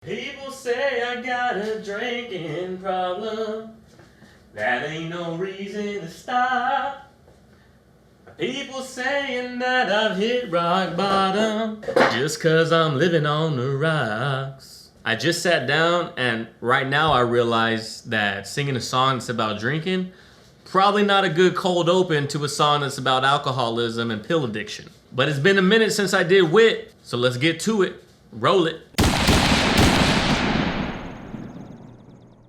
People say I got a drinking problem. That ain't no reason to stop. People saying that I've hit rock bottom just cause I'm living on the rocks. I just sat down and right now I realize that singing a song that's about drinking, probably not a good cold open to a song that's about alcoholism and pill addiction. But it's been a minute since I did Witt, so let's get to it. Roll it.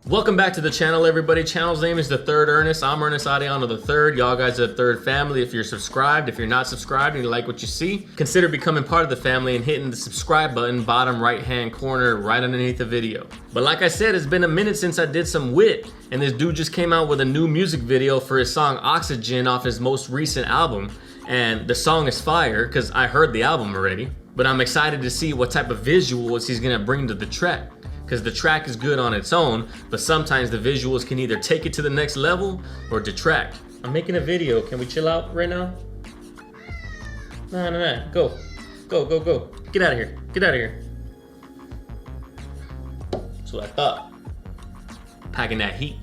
Welcome back to the channel, everybody. Channel's name is TheThirdErnest. I'm Ernest Ariano the Third. Y'all guys are the third family. If you're subscribed, if you're not subscribed and you like what you see, consider becoming part of the family and hitting the subscribe button, bottom right-hand corner, right underneath the video. But like I said, it's been a minute since I did some Witt, and this dude just came out with a new music video for his song Oxygin off his most recent album. And the song is fire, because I heard the album already. But I'm excited to see what type of visuals he's gonna bring to the track. Because the track is good on its own, but sometimes the visuals can either take it to the next level or detract. I'm making a video. Can we chill out right now? No. Go. Go. Get out of here. Get out of here. That's what I thought. Packing that heat.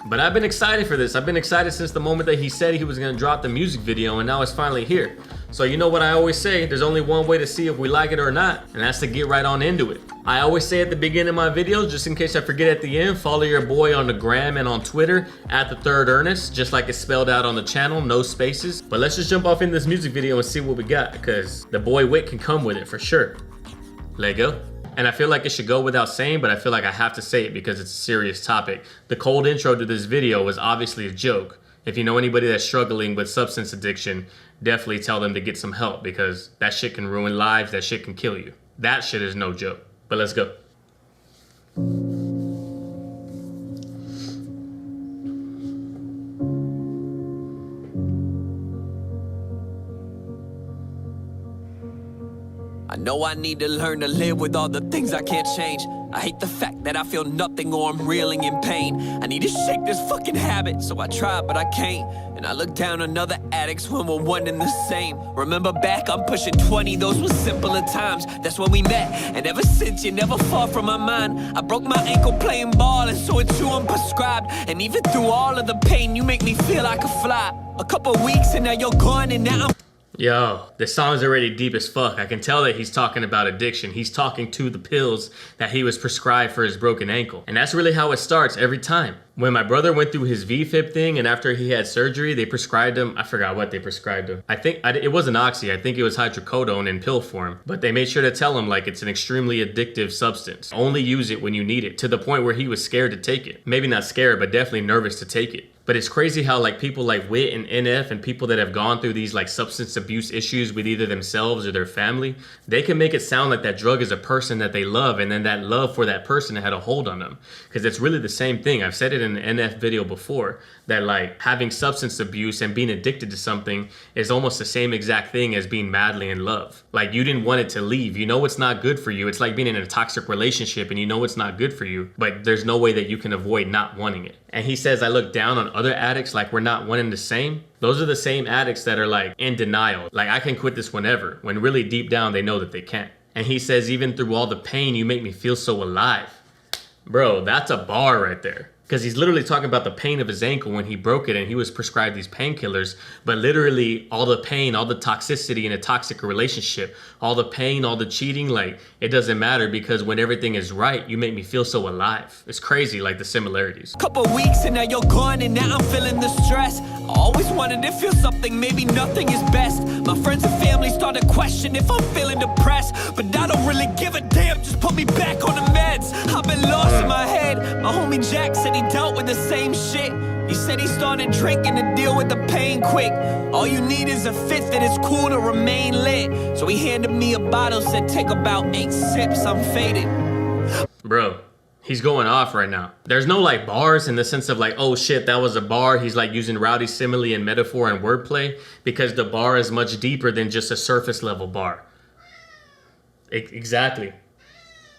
But I've been excited for this. I've been excited since the moment that he said he was gonna drop the music video, and now it's finally here. So you know what I always say, there's only one way to see if we like it or not, and that's to get right on into it. I always say at the beginning of my videos, just in case I forget at the end, follow your boy on the gram and on Twitter at TheThirdErnest, just like it's spelled out on the channel, no spaces. But let's just jump off in this music video and see what we got, because the boy Witt can come with it for sure. Let go. And I feel like it should go without saying, but I feel like I have to say it because it's a serious topic. The cold intro to this video was obviously a joke. If you know anybody that's struggling with substance addiction, definitely tell them to get some help because that shit can ruin lives, that shit can kill you. That shit is no joke. But let's go. I know I need to learn to live with all the things I can't change. I hate the fact that I feel nothing or I'm reeling in pain. I need to shake this fucking habit, so I try but I can't. And I look down on other addicts when we're one and the same. Remember back, I'm pushing 20, those were simpler times. That's when we met, and ever since you're never far from my mind. I broke my ankle playing ball, and so it's you I'm prescribed. And even through all of the pain, you make me feel like a fly. A couple weeks and now you're gone, and now I'm... Yo, this song's already deep as fuck. I can tell that he's talking about addiction. He's talking to the pills that he was prescribed for his broken ankle. And that's really how it starts every time. When my brother went through his V-fib thing and after he had surgery, they prescribed him, I forgot what they prescribed him. I think it wasn't Oxy, I think it was hydrocodone in pill form. But they made sure to tell him like it's an extremely addictive substance. Only use it when you need it, to the point where he was scared to take it. Maybe not scared, but definitely nervous to take it. But it's crazy how like people like Witt and NF and people that have gone through these like substance abuse issues with either themselves or their family, they can make it sound like that drug is a person that they love, and then that love for that person had a hold on them. Because it's really the same thing. I've said it in an NF video before, that like having substance abuse and being addicted to something is almost the same exact thing as being madly in love. Like you didn't want it to leave. You know it's not good for you. It's like being in a toxic relationship and you know it's not good for you, but there's no way that you can avoid not wanting it. And he says, I look down on other addicts like we're not one and the same. Those are the same addicts that are like in denial. Like I can quit this whenever, when really deep down they know that they can't. And he says, even through all the pain, you make me feel so alive. Bro, that's a bar right there. Because he's literally talking about the pain of his ankle when he broke it and he was prescribed these painkillers, but literally all the pain, all the toxicity in a toxic relationship, all the pain, all the cheating, like it doesn't matter because when everything is right, you make me feel so alive. It's crazy, like the similarities. Couple weeks and now you're gone and now I'm feeling the stress. I always wanted to feel something, maybe nothing is best. My friends and family start to question if I'm feeling depressed, but I don't really give a damn, just put me back on the meds. I've been lost in my head. My homie Jack said he dealt with the same shit. He said he started drinking to deal with the pain quick. All you need is a fifth and it's cool to remain lit. So he handed me a bottle, said take about 8 sips, I'm faded. Bro, he's going off right now. There's no like bars in the sense of like, oh shit, that was a bar. He's like using rowdy simile and metaphor and wordplay because the bar is much deeper than just a surface level bar. Exactly.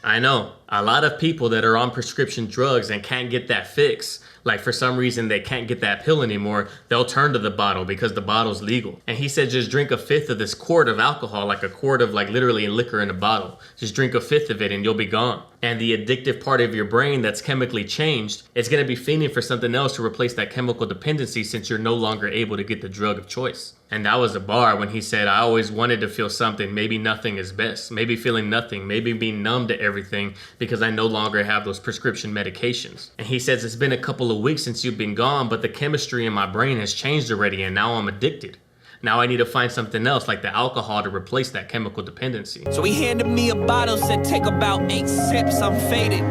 I know. A lot of people that are on prescription drugs and can't get that fix, like for some reason they can't get that pill anymore, they'll turn to the bottle because the bottle's legal. And he said just drink a fifth of this quart of alcohol, like a quart of like literally liquor in a bottle. Just drink a fifth of it and you'll be gone. And the addictive part of your brain that's chemically changed, it's gonna be fiending for something else to replace that chemical dependency since you're no longer able to get the drug of choice. And that was a bar when he said, I always wanted to feel something, maybe nothing is best. Maybe feeling nothing, maybe being numb to everything because I no longer have those prescription medications. And he says, it's been a couple of weeks since you've been gone, but the chemistry in my brain has changed already and now I'm addicted. Now I need to find something else like the alcohol to replace that chemical dependency. So he handed me a bottle, said take about 8 sips, I'm faded.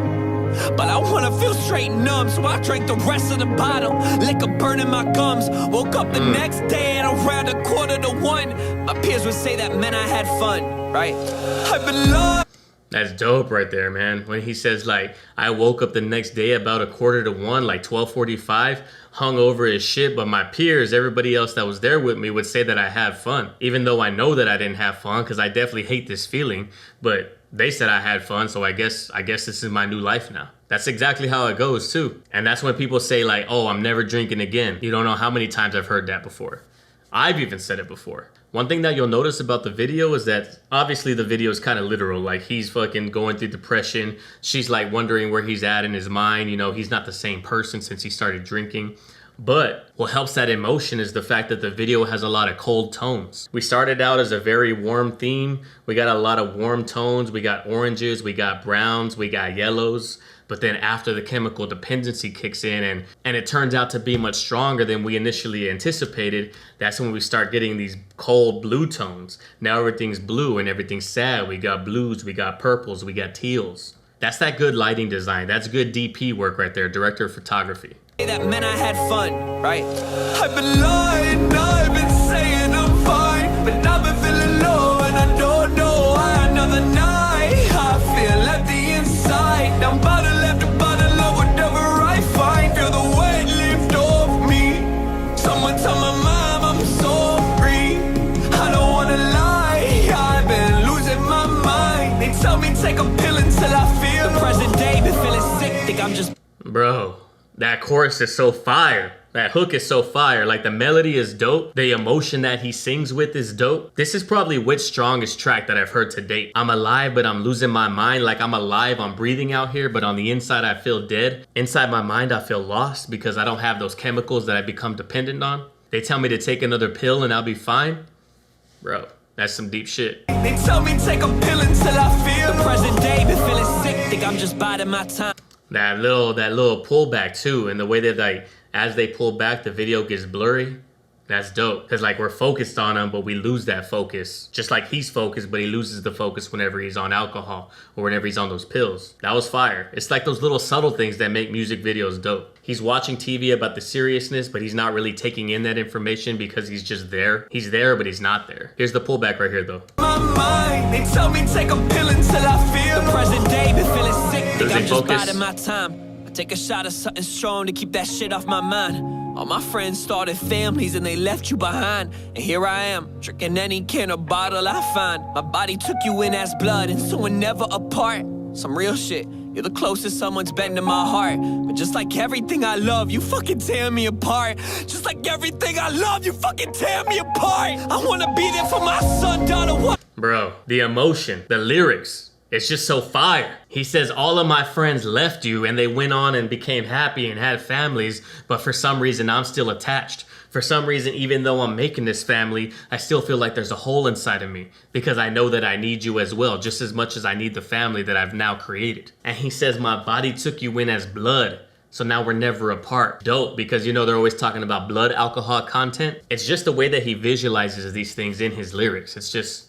But I wanna feel straight numb, so I drank the rest of the bottle. Liquor burning my gums. Woke up the next day at around 1:45. My peers would say that meant I had fun, right? I've been loved. That's dope right there, man. When he says like, I woke up the next day about 1:45, like 12:45, hung over as shit, but my peers, everybody else that was there with me would say that I had fun. Even though I know that I didn't have fun because I definitely hate this feeling, but they said I had fun, so I guess this is my new life now. That's exactly how it goes too. And that's when people say like, oh, I'm never drinking again. You don't know how many times I've heard that before. I've even said it before. One thing that you'll notice about the video is that obviously the video is kind of literal. Like he's fucking going through depression. She's like wondering where he's at in his mind. You know, he's not the same person since he started drinking. But what helps that emotion is the fact that the video has a lot of cold tones. We started out as a very warm theme. We got a lot of warm tones. We got oranges, we got browns, we got yellows. But then after the chemical dependency kicks in and it turns out to be much stronger than we initially anticipated, that's when we start getting these cold blue tones. Now everything's blue and everything's sad. We got blues, we got purples, we got teals. That's that good lighting design. That's good DP work right there, director of photography. That meant I had fun, right? I've been lying, I've been saying I'm fine, but I've been feeling low and I don't know why. Another night, I feel empty inside. I'm bottle after bottle of whatever I find. Feel the weight lift off me. Someone tell my mom I'm sorry. I don't wanna lie, I've been losing my mind. They tell me take a pill until I feel the present day, been feeling sick, think I'm just... Bro. That chorus is so fire. That hook is so fire. Like the melody is dope. The emotion that he sings with is dope. This is probably Witt's strongest track that I've heard to date. I'm alive, but I'm losing my mind. Like I'm alive, I'm breathing out here, but on the inside I feel dead. Inside my mind I feel lost because I don't have those chemicals that I become dependent on. They tell me to take another pill and I'll be fine. Bro, that's some deep shit. They tell me take a pill until I feel the present day, been feeling sick, think I'm just biding my time. That little pullback too, and the way that like as they pull back, the video gets blurry. That's dope. Cause like we're focused on him, but we lose that focus. Just like he's focused, but he loses the focus whenever he's on alcohol or whenever he's on those pills. That was fire. It's like those little subtle things that make music videos dope. He's watching TV about the seriousness, but he's not really taking in that information because he's just there. He's there, but he's not there. Here's the pullback right here though. My mind, they tell me take a pill until I feel the present day, been feeling sick, think I'm just biding my time. I take a shot of something strong to keep that shit off my mind. All my friends started families and they left you behind. And here I am, drinking any can or bottle I find. My body took you in as blood and so we're never apart. Some real shit, you're the closest someone's been to my heart. But just like everything I love, you fucking tear me apart. Just like everything I love, you fucking tear me apart. I wanna be there for my son, daughter, what? Bro, the emotion, the lyrics. It's just so fire. He says, all of my friends left you and they went on and became happy and had families, but for some reason I'm still attached. For some reason, even though I'm making this family, I still feel like there's a hole inside of me because I know that I need you as well, just as much as I need the family that I've now created. And he says, my body took you in as blood. So now we're never apart. Dope, because you know they're always talking about blood alcohol content. It's just the way that he visualizes these things in his lyrics. It's just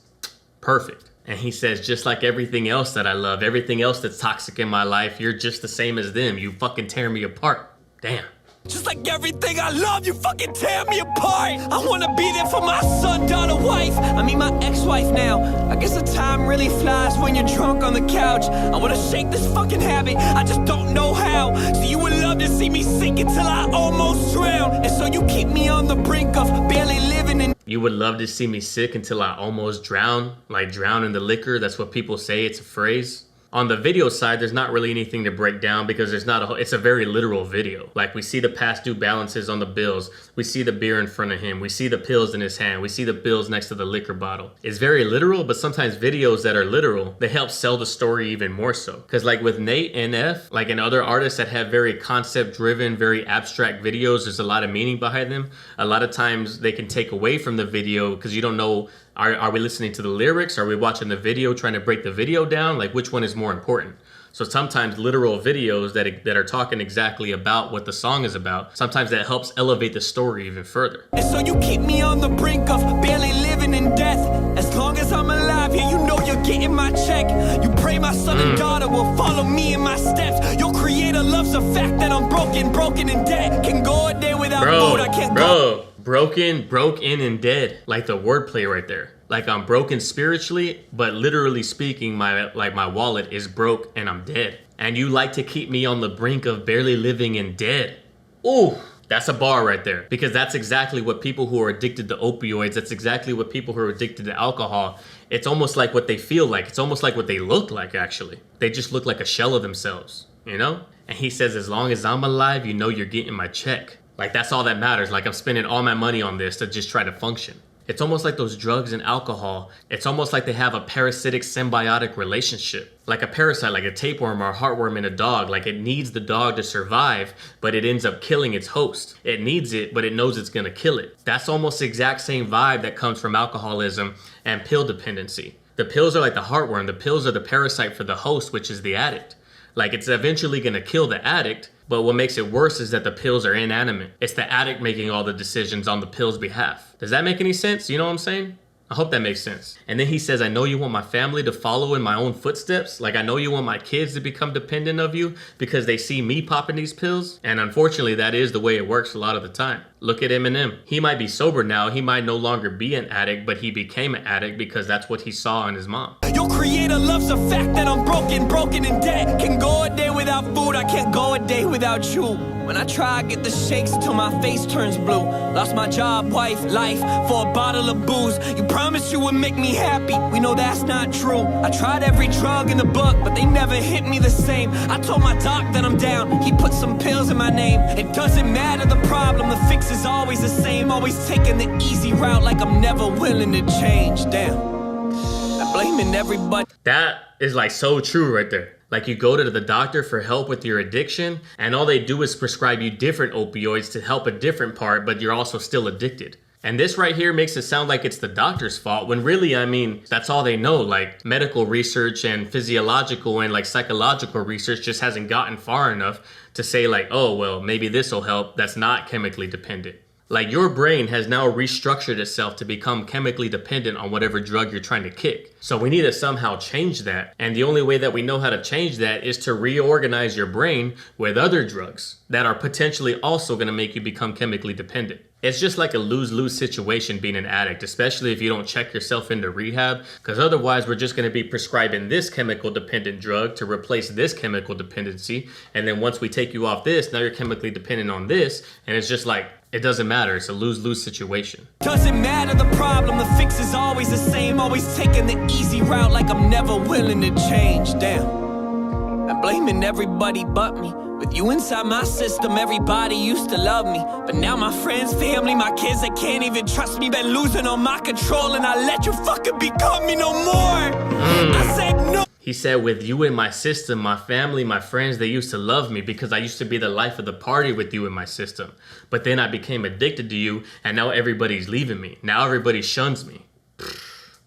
perfect. And he says, just like everything else that I love, everything else that's toxic in my life, you're just the same as them. You fucking tear me apart. Damn. Just like everything I love, you fucking tear me apart. I wanna be there for my son, daughter, wife. I mean my ex-wife now. I guess the time really flies when you're drunk on the couch. I wanna shake this fucking habit, I just don't know how. So you would love to see me sink until I almost drown. And so you keep me on the brink of barely living in. You would love to see me sick until I almost drown, like drown in the liquor. That's what people say, it's a phrase. On the video side, there's not really anything to break down because there's not it's a very literal video. Like we see the past due balances on the bills. We see the beer in front of him. We see the pills in his hand. We see the bills next to the liquor bottle. It's very literal, but sometimes videos that are literal, they help sell the story even more so. Because like with Nate and F, like in other artists that have very concept driven, very abstract videos, there's a lot of meaning behind them. A lot of times they can take away from the video because you don't know, are we listening to the lyrics? Are we watching the video, trying to break the video down? Like which one is more important? So sometimes literal videos that are talking exactly about what the song is about, sometimes that helps elevate the story even further. And so you keep me on the brink of barely living in death. As long as I'm alive, yeah, you know you're getting my check. You pray my son and daughter will follow me in my steps. Your creator loves the fact that I'm broken in debt. Can go a day without food, I can't go. Broke in and dead. Like the wordplay right there. Like I'm broken spiritually, but literally speaking, my wallet is broke and I'm dead. And you like to keep me on the brink of barely living and dead. Ooh, that's a bar right there. Because that's exactly what people who are addicted to opioids, that's exactly what people who are addicted to alcohol, it's almost like what they feel like. It's almost like what they look like, actually. They just look like a shell of themselves, you know? And he says, as long as I'm alive, you know you're getting my check. Like that's all that matters. Like I'm spending all my money on this to just try to function. It's almost like those drugs and alcohol. It's almost like they have a parasitic symbiotic relationship. Like a parasite, like a tapeworm or a heartworm in a dog. Like it needs the dog to survive, but it ends up killing its host. It needs it, but it knows it's gonna kill it. That's almost the exact same vibe that comes from alcoholism and pill dependency. The pills are like the heartworm. The pills are the parasite for the host, which is the addict. Like it's eventually gonna kill the addict, but what makes it worse is that the pills are inanimate. It's the addict making all the decisions on the pill's behalf. Does that make any sense? You know what I'm saying? I hope that makes sense. And then he says, I know you want my family to follow in my own footsteps. Like I know you want my kids to become dependent of you because they see me popping these pills. And unfortunately, that is the way it works a lot of the time. Look at Eminem. He might be sober now. He might no longer be an addict, but he became an addict because that's what he saw in his mom. Your creator loves the fact that I'm broken in debt. Can go a day without food, I can't go a day without you. When I try, I get the shakes till my face turns blue. Lost my job, wife, life for a bottle of booze. You promised you would make me happy. We know that's not true. I tried every drug in the book, but they never hit me the same. I told my doc that I'm down. He put some pills in my name. It doesn't matter the problem, the fix is always the same. Always taking the easy route like I'm never willing to change. Damn, I'm blaming everybody. That is like so true right there. Like you go to the doctor for help with your addiction and all they do is prescribe you different opioids to help a different part, but you're also still addicted. And this right here makes it sound like it's the doctor's fault when really, I mean, that's all they know. Like medical research and physiological and like psychological research just hasn't gotten far enough to say like, oh, well, maybe this will help. That's not chemically dependent. Like your brain has now restructured itself to become chemically dependent on whatever drug you're trying to kick. So we need to somehow change that. And the only way that we know how to change that is to reorganize your brain with other drugs that are potentially also going to make you become chemically dependent. It's just like a lose-lose situation being an addict, especially if you don't check yourself into rehab, because otherwise we're just going to be prescribing this chemical dependent drug to replace this chemical dependency. And then once we take you off this, now you're chemically dependent on this. And it's just like, it doesn't matter. It's a lose-lose situation. Doesn't matter the problem, the fix is always the same. Always taking the easy route like I'm never willing to change. Damn, I'm blaming everybody but me. With you inside my system, everybody used to love me. But now my friends, family, my kids, they can't even trust me. Been losing all my control and I let you fucking become me no more. I said no. He said, with you in my system, my family, my friends, they used to love me because I used to be the life of the party with you in my system. But then I became addicted to you and now everybody's leaving me. Now everybody shuns me.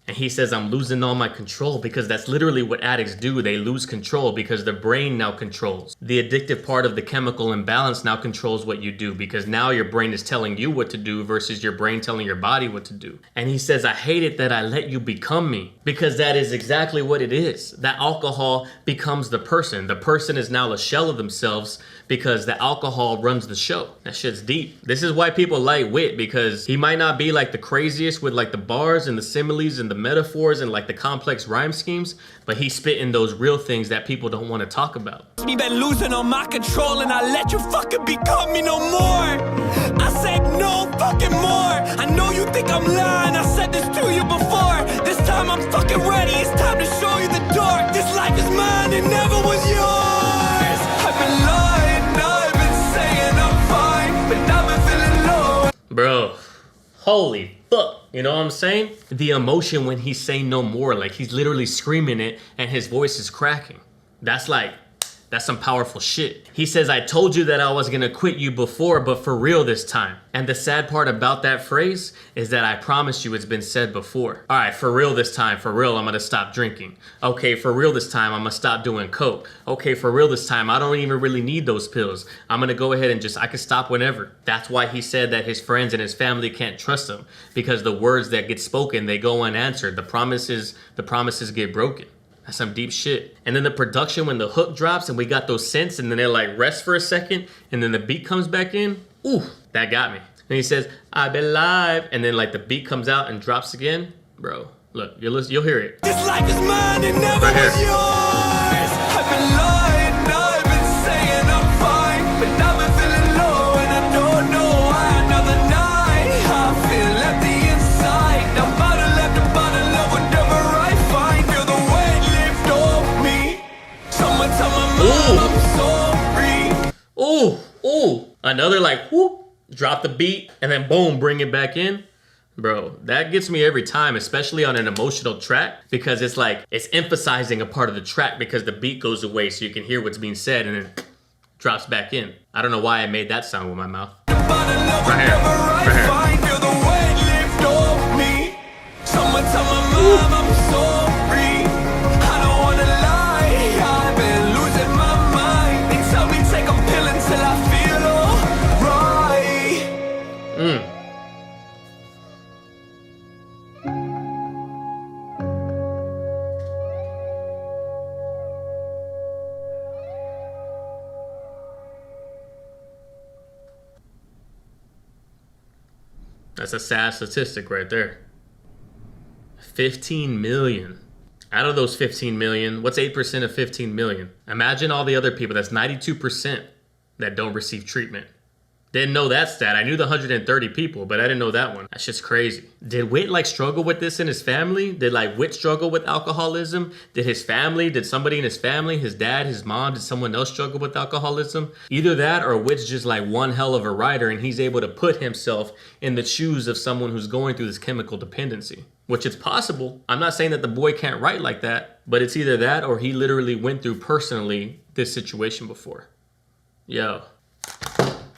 And he says, I'm losing all my control because that's literally what addicts do. They lose control because the brain now controls. The addictive part of the chemical imbalance now controls what you do because now your brain is telling you what to do versus your brain telling your body what to do. And he says, I hate it that I let you become me because that is exactly what it is. That alcohol becomes the person. The person is now a shell of themselves because the alcohol runs the show. That shit's deep. This is why people like Witt, because he might not be like the craziest with like the bars and the similes and the metaphors and like the complex rhyme schemes, but he's spitting those real things that people don't want to talk about. Me been losing on my control and I let you fucking become me no more. I said no fucking more. I know you think I'm lying, I said this to you before. This time I'm fucking ready, it's time to show you the door. This life is mine, it never was yours. I've been lying, I've been saying I'm fine, but I've been feeling low. Bro, holy fuck. You know what I'm saying? The emotion when he's saying no more, like he's literally screaming it and his voice is cracking. That's some powerful shit. He says, I told you that I was gonna quit you before, but for real this time. And the sad part about that phrase is that I promised you it's been said before. All right, for real this time, for real, I'm gonna stop drinking. Okay, for real this time, I'm gonna stop doing coke. Okay, for real this time, I don't even really need those pills. I'm gonna go ahead and I can stop whenever. That's why he said that his friends and his family can't trust him, because the words that get spoken, they go unanswered. The promises get broken. That's some deep shit. And then the production, when the hook drops and we got those synths and then they're like rest for a second and then the beat comes back in, ooh, that got me. And he says, I've been live, and then like the beat comes out and drops again. Bro, look, you'll hear it. This life is mine, it never was yours. I've been lying, I've been saying I'm fine, but I've been feeling low and I don't know why. Another night, I feel empty inside. I'm bottle after bottle of whatever I find. Feel the weight lift off me. Someone tell my mom I'm sorry. Ooh, another like whoop, drop the beat and then boom, bring it back in. Bro, that gets me every time, especially on an emotional track, because it's like, it's emphasizing a part of the track because the beat goes away so you can hear what's being said and then drops back in. I don't know why I made that sound with my mouth. Right here, right here. Feel the weight lift off me. Someone tell my mom I'm sorry. I don't wanna lie, I've been losing my mind. They tell me take a pill until I feel alright. That's a sad statistic right there. 15 million. Out of those 15 million, what's 8% of 15 million? Imagine all the other people, that's 92% that don't receive treatment. Didn't know that stat. I knew the 130 people, but I didn't know that one. That's just crazy. Did Witt like struggle with this in his family? Did like Witt struggle with alcoholism? Did somebody in his family, his dad, his mom, did someone else struggle with alcoholism? Either that or Witt's just like one hell of a writer and he's able to put himself in the shoes of someone who's going through this chemical dependency. Which it's possible. I'm not saying that the boy can't write like that, but it's either that or he literally went through personally this situation before. Yo.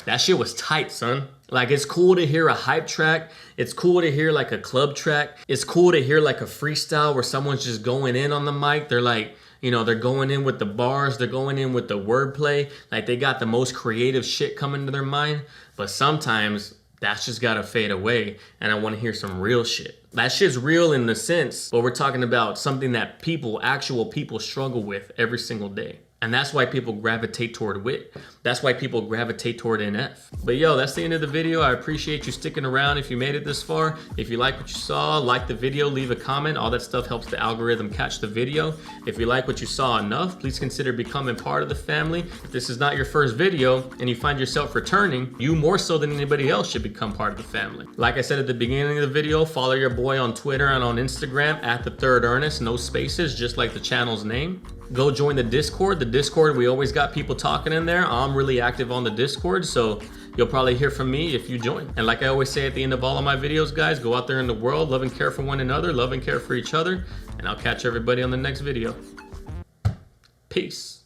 That shit was tight, son. Like, it's cool to hear a hype track. It's cool to hear like a club track. It's cool to hear like a freestyle where someone's just going in on the mic. They're like, you know, they're going in with the bars. They're going in with the wordplay. Like, they got the most creative shit coming to their mind. But sometimes that's just gotta fade away. And I wanna hear some real shit. That shit's real in the sense, but we're talking about something that actual people struggle with every single day. And that's why people gravitate toward Witt. That's why people gravitate toward NF. But yo, that's the end of the video. I appreciate you sticking around if you made it this far. If you like what you saw, like the video, leave a comment. All that stuff helps the algorithm catch the video. If you like what you saw enough, please consider becoming part of the family. If this is not your first video and you find yourself returning, you more so than anybody else should become part of the family. Like I said at the beginning of the video, follow your boy on Twitter and on Instagram at TheThirdErnest, no spaces, just like the channel's name. Go join the Discord. The Discord, we always got people talking in there. I'm really active on the Discord, so you'll probably hear from me if you join. And like I always say at the end of all of my videos, guys, go out there in the world, love and care for one another, love and care for each other, and I'll catch everybody on the next video. Peace.